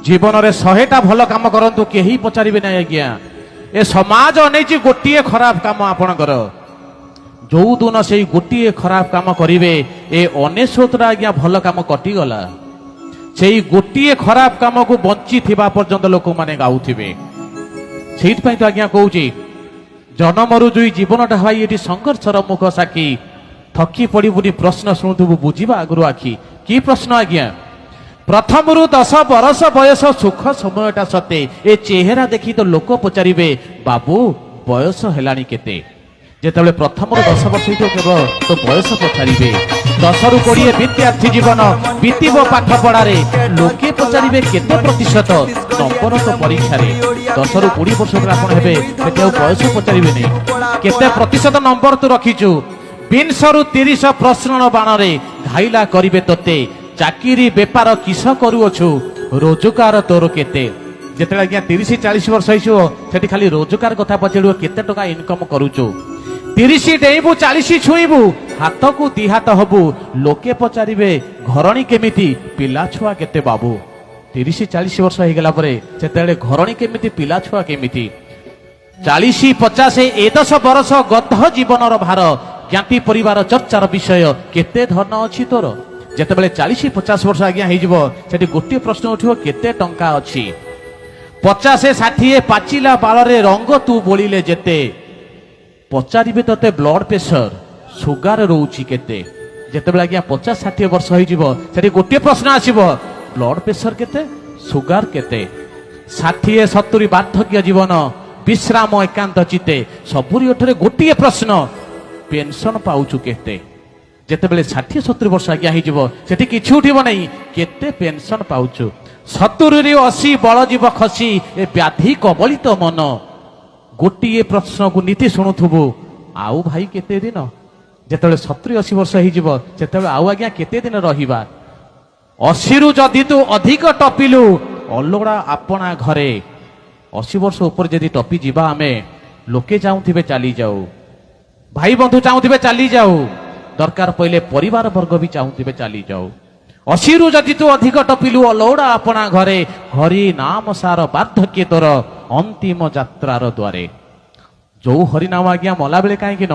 जीवन में 100टा भल कम करंतु केही पचारिबे ना आज्ञा ए समाज अनेची गोटिए खराब काम आपणकर जो दिन से गोटिए खराब काम करिवे ए 99टा आज्ञा भल काम कटिगला से गोटिए खराब काम को बंची थिबा पर्यंत लोक माने गाउथिबे सेइतपई तो आज्ञा कहूची जन्मरु जुई जीवनटा भाई ये संघर्षर मुख साक्षी थकी पड़ी बुढ़ी प्रश्न शुणुबू बुझा आगु आखि कि प्रश्न आज्ञा प्रथम रु 10 बरस बयस सुख समयटा सते ए चेहरा देखी तो लोक पचारे बाबू बयस हेलानी केते जेतबेले प्रथम रु 10 वर्ष केवल तो बयस पचारे 10 रु 20 विद्यार्थी जीवन बीतब पाठ पढ़ारे लोके पचारे केते प्रतिशत नंबर तो परीक्षा 10 रु 20 वर्ष हेबे बयस पचारे नहीं केते प्रतिशत नंबर तू रखीचु 20 रु 30 प्रश्न बाण घाइला करिवे तोते चाकरी बेपार किस करुअछु रोजगार तोर केते जेते आज्ञा 30-40 वर्ष होती खाली रोजगार कथा पचार केते टका इनकम करुचु 30 डेबू 40 छुईबू हाथ को दी हाथ हबू लोके पचारे घरणी केमिति पिला छुआ केते बाबू 30-40 वर्ष हो गला से घरणी केमिति पिला छुआ केमिति 40-50 ए 10 वर्ष गध जीवन भार ज्ञाति परिवार चर्चार विषय केते धन अछि तोर जेतेबेले 40-50 वर्ष आज्ञा होती गोटे प्रश्न उठो केते टंका अछि 50-60 पाचिला बालरे रंग तू बोलिले जेते पचारिबे तते ब्लड प्रेशर सुगार रोची केते जेतेबेले आज्ञा 50-60 वर्ष होती गोटे प्रश्न आसीबो ब्लड प्रेशर केते सुगार केते 60-70 बार्धक्य जीवन विश्राम एकांत चिते सबुरी ओठरे गोटे प्रश्न पेंशन पाउचु केते जेतेबेले 60-70 वर्ष आज्ञा होती किछि उठिबो नहीं केते पेंशन पाउचु 70-80 बल जीव खसी ए व्याधि कबलित मन गोटे प्रश्न को नीति शुणुथुबु आउ भाई केते दिन जेतेबेले 70-80 वर्ष होते आउ आज्ञा केते दिन रहिबा 80 रु जदि तू अधिक टपिलु अलोड़ा आपना घरे 80 वर्ष ऊपर जदि टपी जीवा आमे लोके चाहूथिबे चली जाऊ भाई बंधु चाहूथिबे चली जाऊ दरकार पहले परिवार वर्ग भी चाहूथिबे चली जाऊ 80 रु जदि तू अधिक टपिलु अलोड़ा आपना घरे हरि नाम सार बार्धक्य तोर अंतिम यात्रार द्वारे जो हरिनाम आज्ञा मला बेले कहीं